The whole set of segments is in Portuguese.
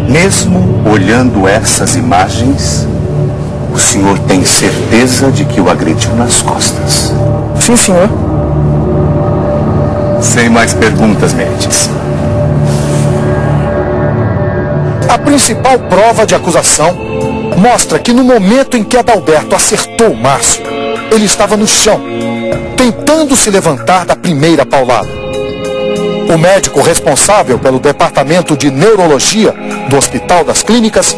Mesmo olhando essas imagens, o senhor tem certeza de que o agrediu nas costas? Sim, senhor. Sem mais perguntas, Mendes. A principal prova de acusação mostra que no momento em que Adalberto acertou Márcio, ele estava no chão, tentando se levantar da primeira paulada. O médico responsável pelo departamento de neurologia do Hospital das Clínicas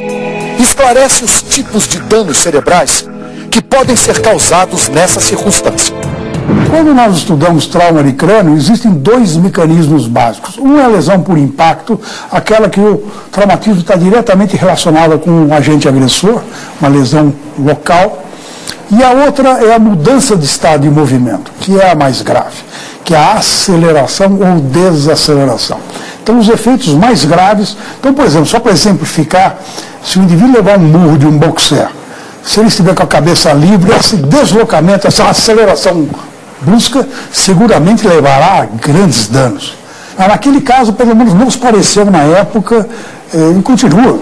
esclarece os tipos de danos cerebrais que podem ser causados nessa circunstância. Quando nós estudamos trauma de crânio, existem dois mecanismos básicos. Um é a lesão por impacto, aquela que o traumatismo está diretamente relacionado com um agente agressor, uma lesão local. E a outra é a mudança de estado de movimento, que é a mais grave, que é a aceleração ou desaceleração. Então, os efeitos mais graves... Então, por exemplo, só para exemplificar, se o indivíduo levar um murro de um boxer, se ele estiver com a cabeça livre, esse deslocamento, essa aceleração brusca, seguramente levará a grandes danos. Mas naquele caso, pelo menos nos pareceu na época, e continua,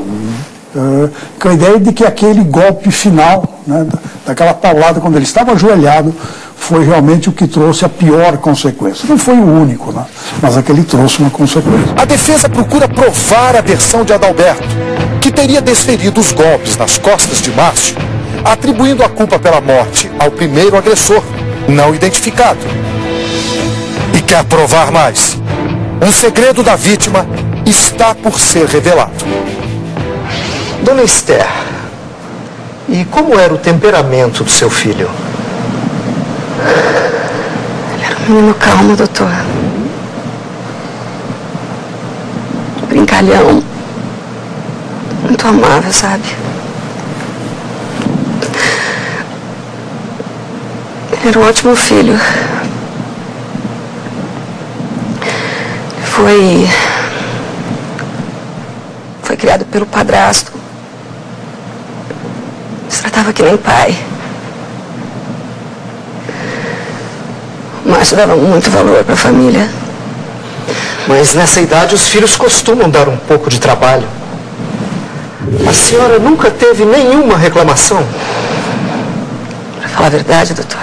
com a ideia de que aquele golpe final, né, daquela paulada quando ele estava ajoelhado, foi realmente o que trouxe a pior consequência. Não foi o único, né, mas aquele trouxe uma consequência. A defesa procura provar a versão de Adalberto, que teria desferido os golpes nas costas de Márcio, atribuindo a culpa pela morte ao primeiro agressor, não identificado. E quer provar mais. Um segredo da vítima está por ser revelado. Dona Esther, e como era o temperamento do seu filho? Ele era um menino calmo, doutor. Brincalhão. Muito amável, sabe? Ele era um ótimo filho. Foi criado pelo padrasto. Se tratava que nem pai. O Márcio dava muito valor para a família. Mas nessa idade os filhos costumam dar um pouco de trabalho. A senhora nunca teve nenhuma reclamação? Para falar a verdade, doutor,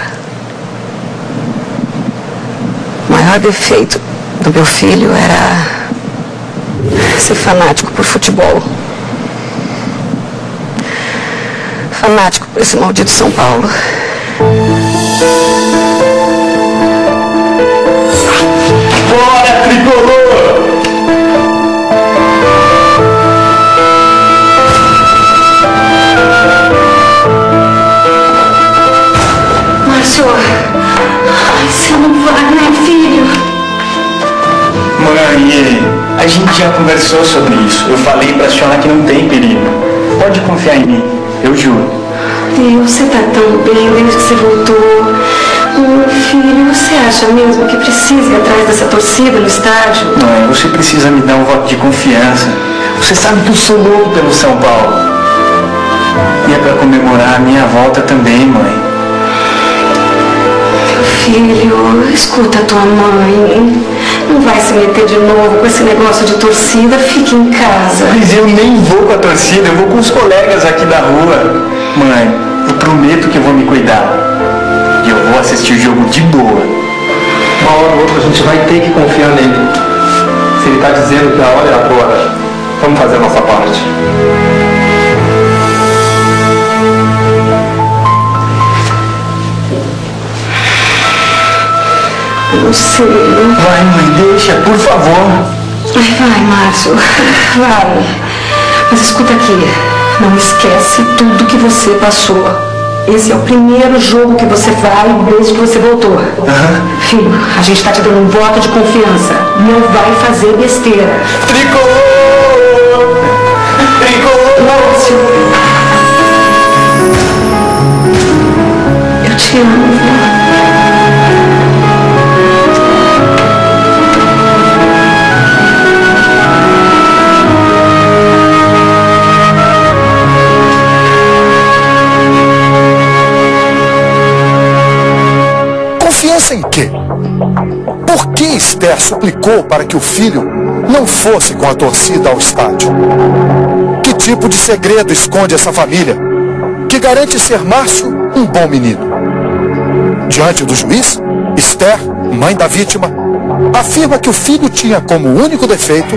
o maior defeito do meu filho era ser fanático por futebol. Fanático por esse maldito São Paulo. Bora, tricolor! Márcio, você não vai, né, filho? Mãe, a gente já conversou sobre isso. Eu falei pra senhora que não tem perigo. Pode confiar em mim, eu juro. Deus, você tá tão bem desde que você voltou. Meu filho, você acha mesmo que precisa ir atrás dessa torcida no estádio? Mãe, você precisa me dar um voto de confiança. Você sabe que eu sou louco pelo São Paulo. E é pra comemorar a minha volta também, mãe. Filho, escuta a tua mãe. Não vai se meter de novo com esse negócio de torcida, fique em casa. Mas eu nem vou com a torcida, eu vou com os colegas aqui da rua. Mãe, eu prometo que eu vou me cuidar. E eu vou assistir o jogo de boa. Uma hora ou outra a gente vai ter que confiar nele. Se ele tá dizendo que a hora é agora, vamos fazer a nossa parte. Não sei. Vai, mãe, deixa, por favor. Vai, Márcio, vai. Mas escuta aqui, não esquece tudo que você passou. Esse é o primeiro jogo que você vai desde que você voltou. Filho, a gente tá te dando um voto de confiança. Não vai fazer besteira. Tricolor! Tricolor! Márcio. Eu te amo, vó. Confiança em quê? Por que Esther suplicou para que o filho não fosse com a torcida ao estádio? tipo de segredo esconde essa família, que garante ser Márcio um bom menino? Diante do juiz, Esther, mãe da vítima, afirma que o filho tinha como único defeito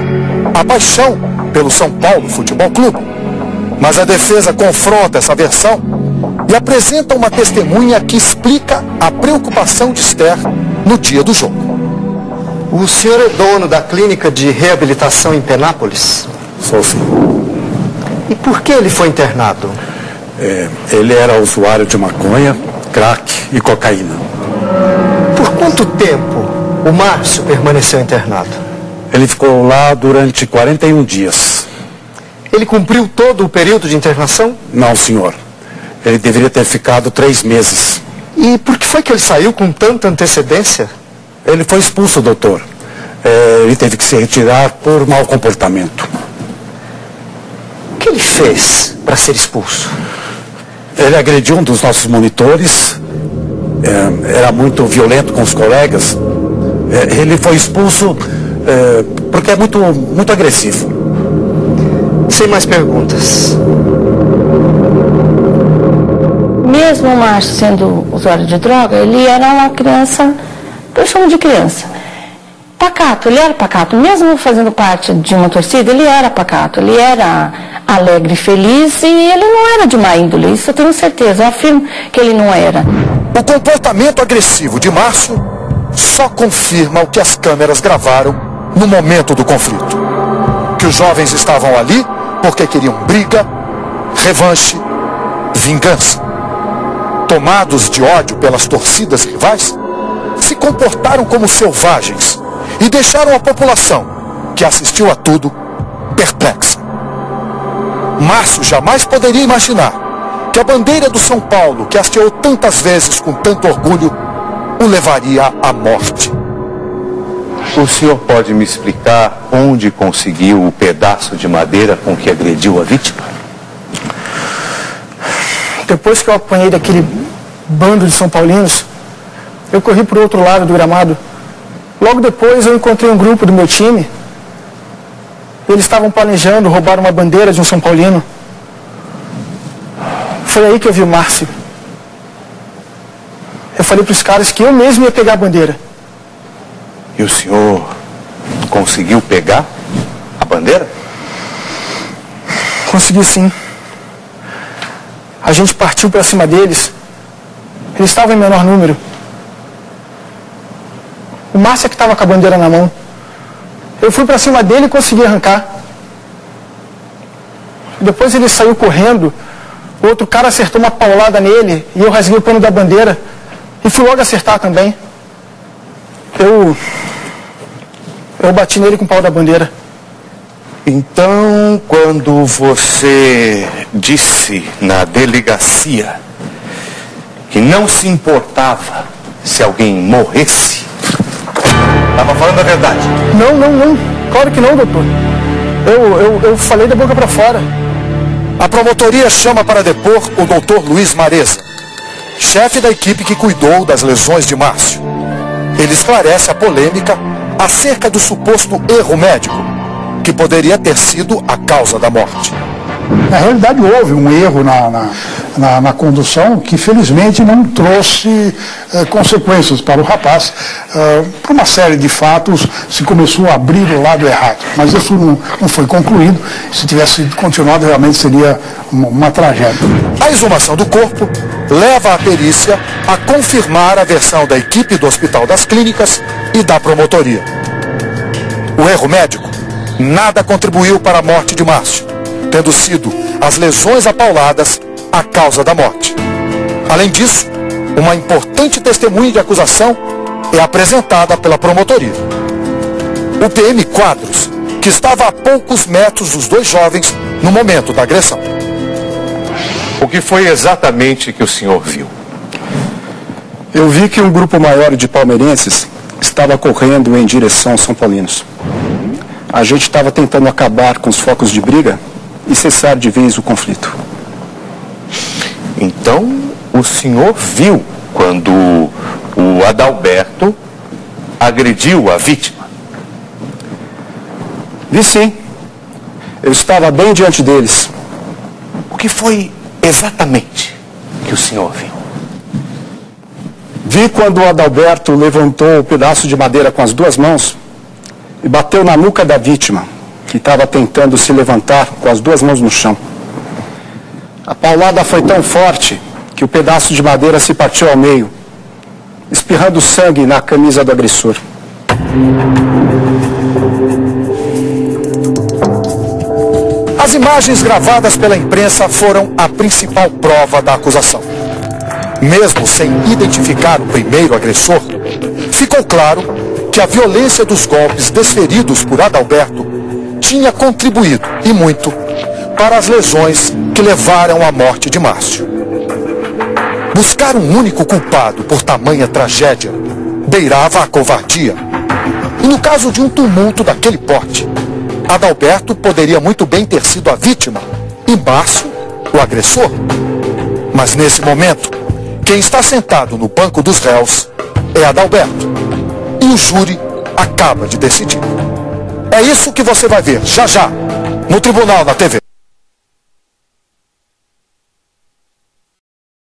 a paixão pelo São Paulo Futebol Clube. Mas a defesa confronta essa versão e apresenta uma testemunha que explica a preocupação de Esther no dia do jogo. O senhor é dono da clínica de reabilitação em Penápolis? Sou sim. E por que ele foi internado? Ele era usuário de maconha, crack e cocaína. Por quanto tempo o Márcio permaneceu internado? Ele ficou lá durante 41 dias. Ele cumpriu todo o período de internação? Não, senhor. Ele deveria ter ficado 3 meses. E por que foi que ele saiu com tanta antecedência? Ele foi expulso, doutor. Ele teve que se retirar por mau comportamento. O que ele fez para ser expulso? Ele agrediu um dos nossos monitores. Era muito violento com os colegas. Ele foi expulso porque é muito agressivo. Sem mais perguntas. Mesmo o Márcio sendo usuário de droga, ele era uma criança, eu chamo de criança, pacato. Ele era pacato. Mesmo fazendo parte de uma torcida, ele era pacato. Ele era alegre e feliz e ele não era de má índole. Isso eu tenho certeza. Eu afirmo que ele não era. O comportamento agressivo de Márcio só confirma o que as câmeras gravaram no momento do conflito. Que os jovens estavam ali porque queriam briga, revanche, vingança. Tomados de ódio pelas torcidas rivais, se comportaram como selvagens e deixaram a população, que assistiu a tudo, perplexa. Márcio jamais poderia imaginar que a bandeira do São Paulo, que hasteou tantas vezes com tanto orgulho, o levaria à morte. O senhor pode me explicar onde conseguiu o pedaço de madeira com que agrediu a vítima? Depois que eu apanhei daquele bando de São Paulinos, eu corri para o outro lado do gramado. Logo depois eu encontrei um grupo do meu time. Eles estavam planejando roubar uma bandeira de um São Paulino. Foi aí que eu vi o Márcio. Eu falei para os caras que eu mesmo ia pegar a bandeira. E o senhor conseguiu pegar a bandeira? Consegui sim. A gente partiu para cima deles. Eles estavam em menor número. O Márcio é que estava com a bandeira na mão. Eu fui para cima dele e consegui arrancar. Depois ele saiu correndo. O outro cara acertou uma paulada nele e eu rasguei o pano da bandeira. E fui logo acertar também. Eu bati nele com o pau da bandeira. Então, quando você disse na delegacia que não se importava se alguém morresse, estava falando a verdade? Não. Claro que não, doutor. Eu falei da boca para fora. A promotoria chama para depor o doutor Luiz Mareza, chefe da equipe que cuidou das lesões de Márcio. Ele esclarece a polêmica acerca do suposto erro médico, que poderia ter sido a causa da morte. Na realidade, houve um erro na condução que, felizmente, não trouxe consequências para o rapaz. Por uma série de fatos, se começou a abrir o lado errado. Mas isso não foi concluído. Se tivesse continuado, realmente seria uma tragédia. A exumação do corpo leva a perícia a confirmar a versão da equipe do Hospital das Clínicas e da promotoria. O erro médico nada contribuiu para a morte de Márcio, tendo sido as lesões apauladas a causa da morte. Além disso, uma importante testemunha de acusação é apresentada pela promotoria. O PM Quadros, que estava a poucos metros dos dois jovens no momento da agressão. O que foi exatamente que o senhor viu? Eu vi que um grupo maior de palmeirenses estava correndo em direção aos São Paulinos. A gente estava tentando acabar com os focos de briga e cessar de vez o conflito. Então, o senhor viu quando o Adalberto agrediu a vítima? Vi sim. Eu estava bem diante deles. que foi exatamente que o senhor viu? Vi quando o Adalberto levantou o pedaço de madeira com as duas mãos e bateu na nuca da vítima, que estava tentando se levantar com as duas mãos no chão. A paulada foi tão forte que o pedaço de madeira se partiu ao meio, espirrando sangue na camisa do agressor. As imagens gravadas pela imprensa foram a principal prova da acusação. Mesmo sem identificar o primeiro agressor, ficou claro que a violência dos golpes desferidos por Adalberto tinha contribuído, e muito, para as lesões que levaram à morte de Márcio. Buscar um único culpado por tamanha tragédia beirava a covardia. E no caso de um tumulto daquele porte, Adalberto poderia muito bem ter sido a vítima e Márcio o agressor. Mas nesse momento, quem está sentado no banco dos réus é Adalberto. E o júri acaba de decidir. É isso que você vai ver já já no Tribunal na TV.